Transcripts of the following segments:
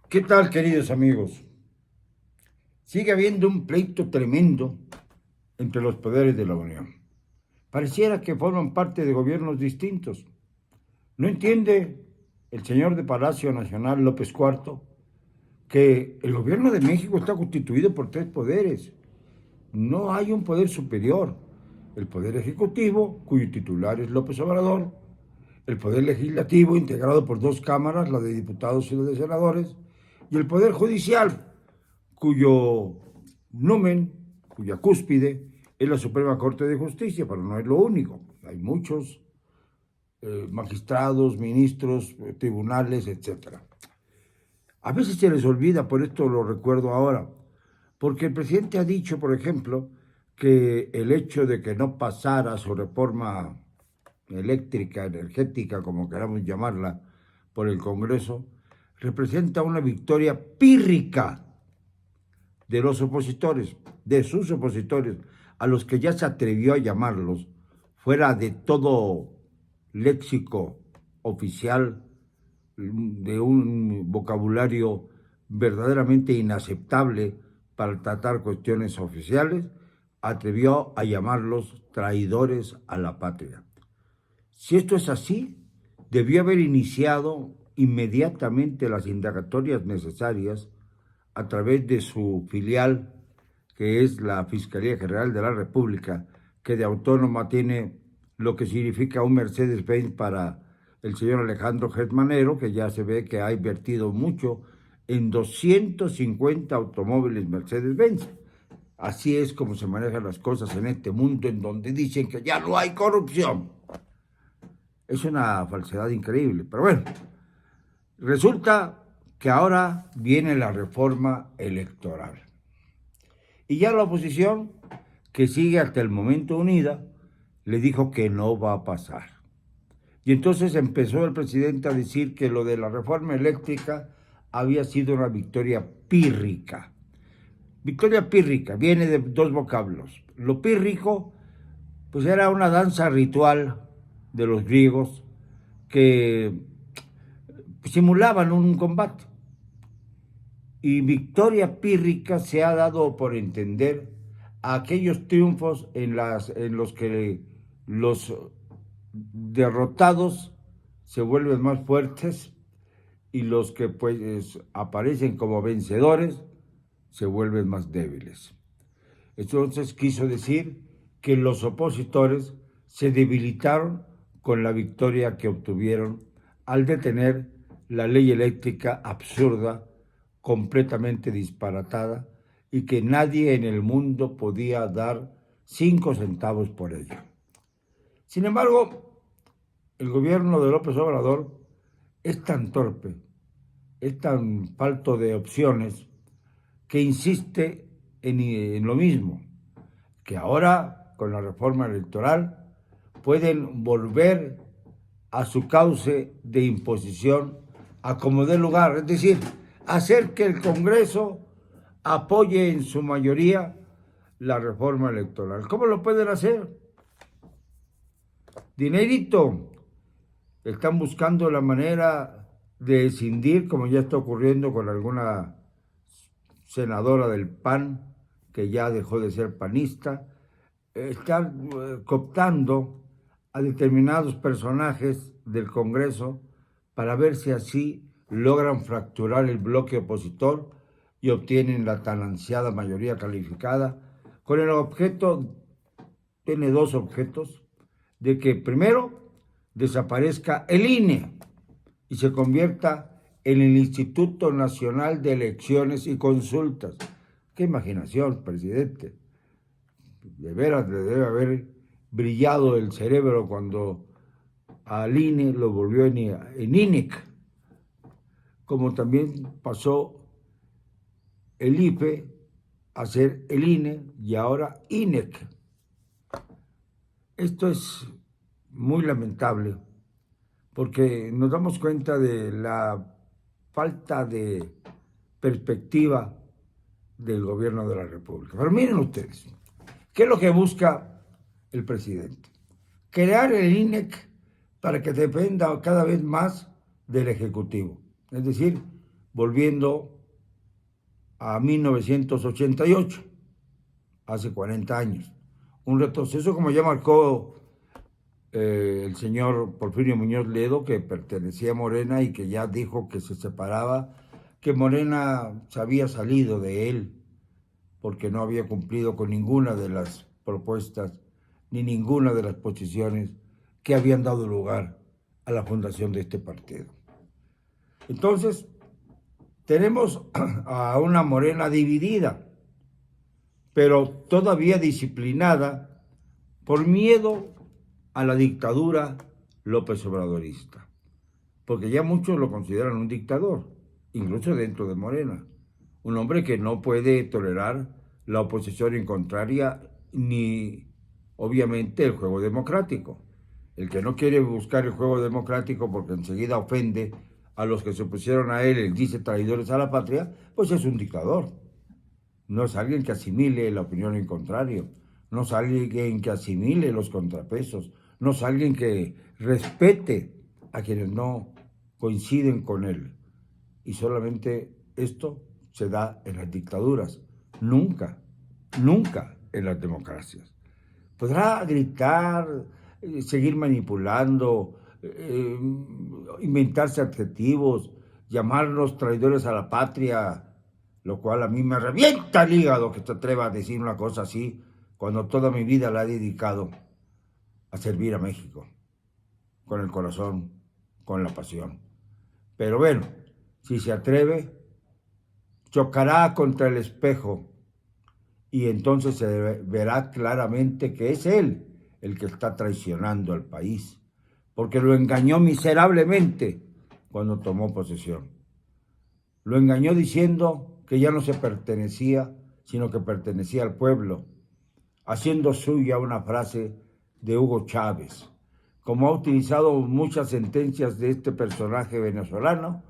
¿Qué tal, queridos amigos? Sigue habiendo un pleito tremendo entre los poderes de la Unión. Pareciera que forman parte de gobiernos distintos. ¿No entiende el señor de Palacio Nacional, López Cuarto, que el gobierno de México está constituido por tres poderes? No hay un poder superior. El poder ejecutivo, cuyo titular es López Obrador, el poder legislativo, integrado por dos cámaras, la de diputados y la de senadores, y el poder judicial, cuyo numen, cuya cúspide es la Suprema Corte de Justicia, pero no es lo único. Hay muchos magistrados, ministros, tribunales, etcétera. A veces se les olvida, por esto lo recuerdo ahora, porque el presidente ha dicho, por ejemplo, que el hecho de que no pasara su reforma eléctrica, energética, como queramos llamarla, por el Congreso, representa una victoria pírrica de los opositores, de sus opositores, a los que ya se atrevió a llamarlos, fuera de todo léxico oficial, de un vocabulario verdaderamente inaceptable para tratar cuestiones oficiales, atrevió a llamarlos traidores a la patria. Si esto es así, debió haber iniciado inmediatamente las indagatorias necesarias a través de su filial, que es la Fiscalía General de la República, que de autónoma tiene lo que significa un Mercedes-Benz para el señor Alejandro Gertmanero, que ya se ve que ha invertido mucho en 250 automóviles Mercedes-Benz. Así es como se manejan las cosas en este mundo en donde dicen que ya no hay corrupción. Es una falsedad increíble, pero bueno, resulta que ahora viene la reforma electoral. Y ya la oposición, que sigue hasta el momento unida, le dijo que no va a pasar. Y entonces empezó el presidente a decir que lo de la reforma eléctrica había sido una victoria pírrica. Victoria pírrica viene de dos vocablos. Lo pírrico, pues era una danza ritual de los griegos que simulaban un combate. Y victoria pírrica se ha dado por entender a aquellos triunfos en los que los derrotados se vuelven más fuertes y los que pues aparecen como vencedores se vuelven más débiles. Entonces quiso decir que los opositores se debilitaron con la victoria que obtuvieron al detener la ley eléctrica absurda, completamente disparatada, y que nadie en el mundo podía dar 5 centavos por ella. Sin embargo, el gobierno de López Obrador es tan torpe, es tan falto de opciones, que insiste en lo mismo, que ahora, con la reforma electoral, pueden volver a su cauce de imposición a como dé lugar, es decir, hacer que el Congreso apoye en su mayoría la reforma electoral. ¿Cómo lo pueden hacer? Dinerito. Están buscando la manera de escindir, como ya está ocurriendo con alguna senadora del PAN, que ya dejó de ser panista. Están cooptando a determinados personajes del Congreso para ver si así logran fracturar el bloque opositor y obtienen la tan ansiada mayoría calificada, con el objeto, tiene dos objetos, de que primero desaparezca el INE y se convierta en el Instituto Nacional de Elecciones y Consultas. ¡Qué imaginación, presidente! De veras le debe haber brillado el cerebro cuando al INE lo volvió en INEC, como también pasó el IFE a ser el INE y ahora INEC. Esto es muy lamentable porque nos damos cuenta de la falta de perspectiva del gobierno de la República. Pero miren ustedes, ¿qué es lo que busca el presidente? Crear el INEC para que dependa cada vez más del Ejecutivo. Es decir, volviendo a 1988, hace 40 años. Un retroceso como ya marcó el señor Porfirio Muñoz Ledo, que pertenecía a Morena y que ya dijo que se separaba, que Morena se había salido de él porque no había cumplido con ninguna de las propuestas ni ninguna de las posiciones que habían dado lugar a la fundación de este partido. Entonces, tenemos a una Morena dividida, pero todavía disciplinada por miedo a la dictadura López Obradorista, porque ya muchos lo consideran un dictador, incluso dentro de Morena, un hombre que no puede tolerar la oposición en contraria ni, obviamente, el juego democrático. El que no quiere buscar el juego democrático porque enseguida ofende a los que se opusieron a él, dice traidores a la patria, pues es un dictador. No es alguien que asimile la opinión en contrario, no es alguien que asimile los contrapesos, no es alguien que respete a quienes no coinciden con él. Y solamente esto se da en las dictaduras, nunca en las democracias. Podrá gritar, seguir manipulando, inventarse adjetivos, llamarnos traidores a la patria, lo cual a mí me revienta el hígado que se atreva a decir una cosa así, cuando toda mi vida la he dedicado a servir a México, con el corazón, con la pasión. Pero bueno, si se atreve, chocará contra el espejo y entonces se verá claramente que es él el que está traicionando al país, porque lo engañó miserablemente cuando tomó posesión. Lo engañó diciendo que ya no se pertenecía, sino que pertenecía al pueblo, haciendo suya una frase de Hugo Chávez, como ha utilizado muchas sentencias de este personaje venezolano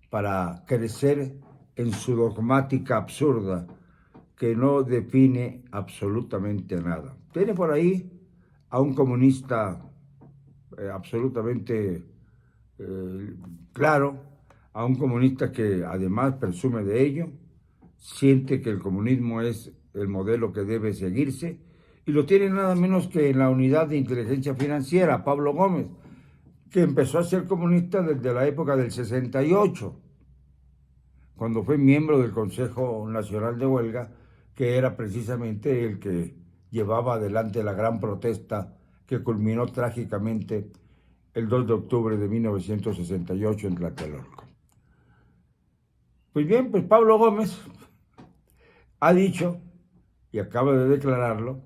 para crecer en su dogmática absurda que no define absolutamente nada. Tiene por ahí a un comunista absolutamente claro, a un comunista que además presume de ello, siente que el comunismo es el modelo que debe seguirse, y lo tiene nada menos que en la unidad de inteligencia financiera, Pablo Gómez, que empezó a ser comunista desde la época del 68, cuando fue miembro del Consejo Nacional de Huelga, que era precisamente el que llevaba adelante la gran protesta que culminó trágicamente el 2 de octubre de 1968 en Tlatelolco. Pues bien, pues Pablo Gómez ha dicho, y acaba de declararlo,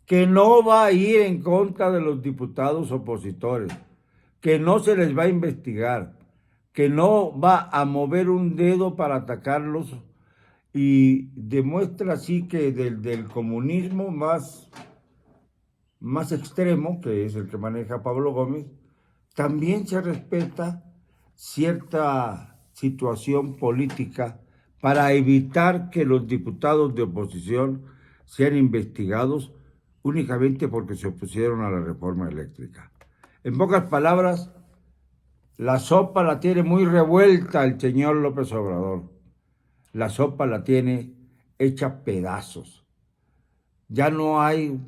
que no va a ir en contra de los diputados opositores, que no se les va a investigar, que no va a mover un dedo para atacarlos, y demuestra así que del comunismo más extremo, que es el que maneja Pablo Gómez, también se respeta cierta situación política para evitar que los diputados de oposición sean investigados únicamente porque se opusieron a la reforma eléctrica. En pocas palabras, la sopa la tiene muy revuelta el señor López Obrador. La sopa la tiene hecha pedazos. Ya no hay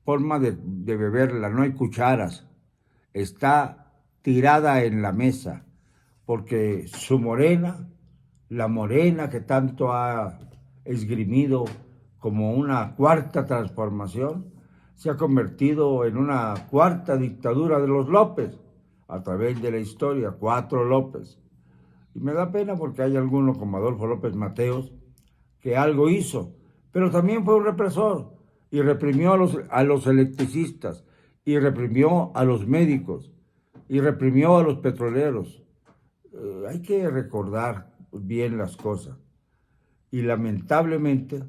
forma de beberla, no hay cucharas. Está tirada en la mesa, porque su Morena, la Morena que tanto ha esgrimido como una cuarta transformación, se ha convertido en una cuarta dictadura de los López, a través de la historia, 4 López. Y me da pena porque hay alguno como Adolfo López Mateos que algo hizo, pero también fue un represor y reprimió a los electricistas, y reprimió a los médicos, y reprimió a los petroleros. Hay que recordar bien las cosas. Y lamentablemente,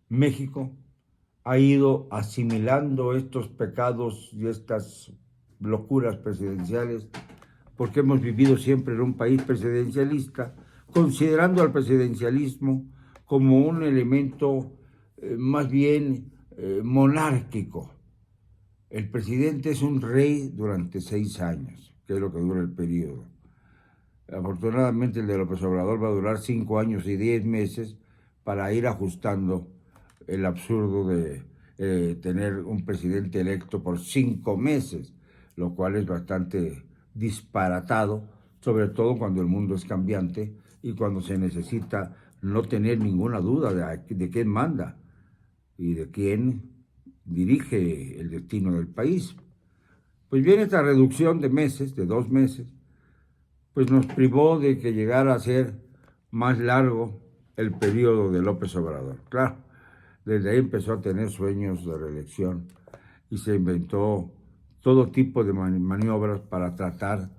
México ha ido asimilando estos pecados y estas locuras presidenciales, porque hemos vivido siempre en un país presidencialista, considerando al presidencialismo como un elemento más bien monárquico. El presidente es un rey durante 6 años, que es lo que dura el periodo. Afortunadamente el de López Obrador va a durar 5 años y 10 meses para ir ajustando el absurdo de tener un presidente electo por 5 meses, lo cual es bastante disparatado, sobre todo cuando el mundo es cambiante y cuando se necesita no tener ninguna duda de quién manda y de quién dirige el destino del país. Pues bien, esta reducción de meses, de 2 meses, pues nos privó de que llegara a ser más largo el periodo de López Obrador. Claro, desde ahí empezó a tener sueños de reelección y se inventó todo tipo de maniobras para tratar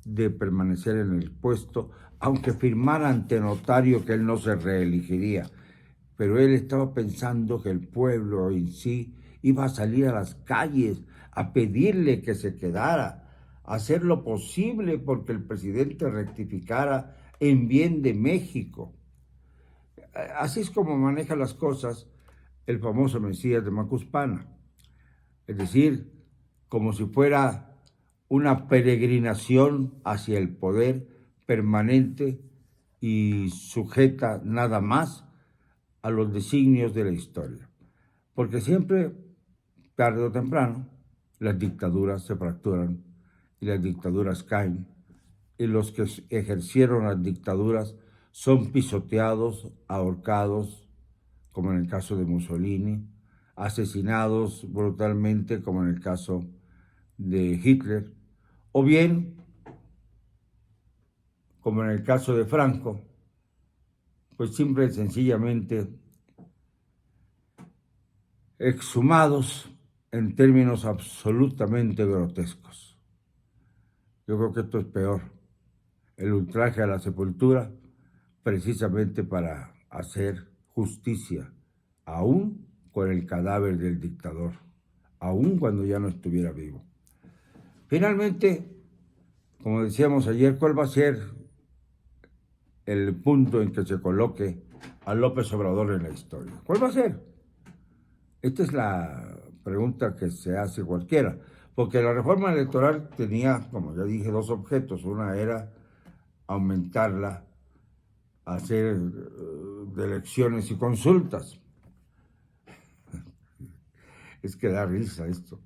de permanecer en el puesto, aunque firmara ante notario que él no se reelegiría. Pero él estaba pensando que el pueblo en sí iba a salir a las calles a pedirle que se quedara, a hacer lo posible porque el presidente rectificara en bien de México. Así es como maneja las cosas el famoso Mesías de Macuspana. Es decir, como si fuera una peregrinación hacia el poder permanente y sujeta nada más a los designios de la historia. Porque siempre, tarde o temprano, las dictaduras se fracturan y las dictaduras caen, y los que ejercieron las dictaduras son pisoteados, ahorcados, como en el caso de Mussolini, asesinados brutalmente, como en el caso de Hitler, o bien, como en el caso de Franco, pues simple y sencillamente exhumados en términos absolutamente grotescos. Yo creo que esto es peor, el ultraje a la sepultura, precisamente para hacer justicia, aún con el cadáver del dictador, aún cuando ya no estuviera vivo. Finalmente, como decíamos ayer, ¿cuál va a ser el punto en que se coloque a López Obrador en la historia? ¿Cuál va a ser? Esta es la pregunta que se hace cualquiera, porque la reforma electoral tenía, como ya dije, 2 objetos. Una era aumentarla, hacer de elecciones y consultas. Es que da risa esto.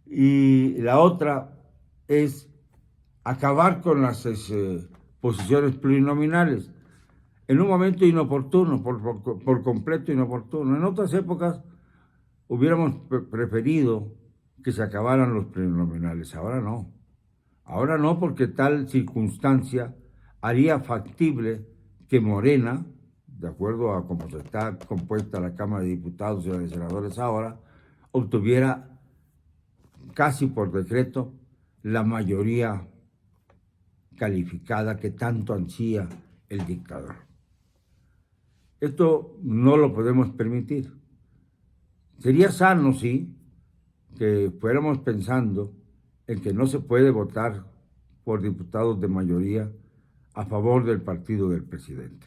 Y la otra es acabar con las posiciones plurinominales en un momento inoportuno, por completo inoportuno. En otras épocas hubiéramos preferido que se acabaran los plurinominales, ahora no. Ahora no, porque tal circunstancia haría factible que Morena, de acuerdo a cómo se está compuesta la Cámara de Diputados y la de Senadores ahora, obtuviera casi por decreto la mayoría calificada que tanto ansía el dictador. Esto no lo podemos permitir. Sería sano, sí, que fuéramos pensando en que no se puede votar por diputados de mayoría a favor del partido del presidente.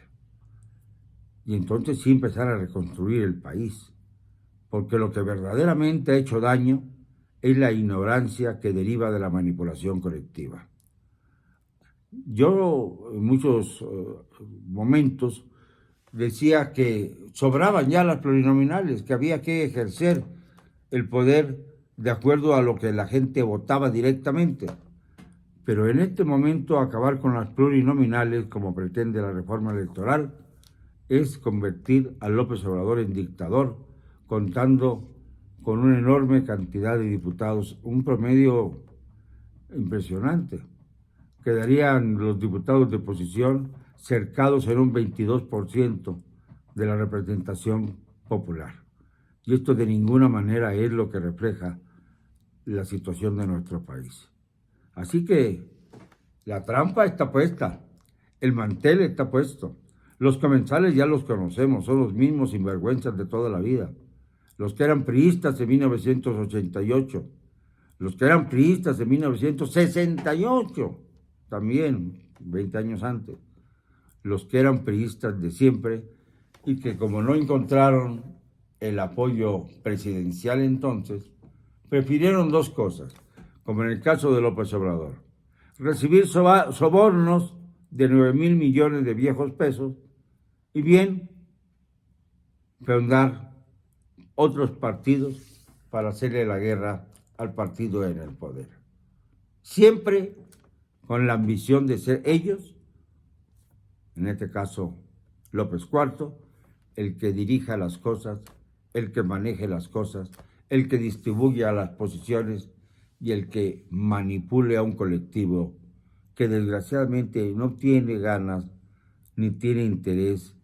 Y entonces sí empezar a reconstruir el país, porque lo que verdaderamente ha hecho daño es la ignorancia que deriva de la manipulación colectiva. Yo en muchos momentos decía que sobraban ya las plurinominales, que había que ejercer el poder de acuerdo a lo que la gente votaba directamente. Pero en este momento acabar con las plurinominales, como pretende la reforma electoral, es convertir a López Obrador en dictador, contando con una enorme cantidad de diputados, un promedio impresionante. Quedarían los diputados de oposición cercados en un 22% de la representación popular. Y esto de ninguna manera es lo que refleja la situación de nuestro país. Así que la trampa está puesta, el mantel está puesto. Los comensales ya los conocemos, son los mismos sinvergüenzas de toda la vida. Los que eran priistas en 1988, los que eran priistas en 1968, también 20 años antes, los que eran priistas de siempre y que como no encontraron el apoyo presidencial entonces, prefirieron 2 cosas, como en el caso de López Obrador: recibir sobornos de 9,000 millones de viejos pesos y bien fundar otros partidos para hacerle la guerra al partido en el poder. Siempre con la ambición de ser ellos, en este caso López IV, el que dirija las cosas, el que maneje las cosas, el que distribuya las posiciones y el que manipule a un colectivo que desgraciadamente no tiene ganas ni tiene interés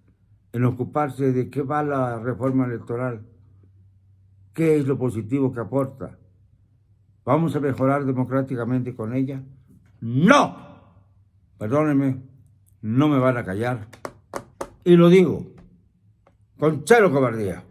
en ocuparse de qué va la reforma electoral, qué es lo positivo que aporta. ¿Vamos a mejorar democráticamente con ella? ¡No! Perdónenme, no me van a callar. Y lo digo con cero cobardía.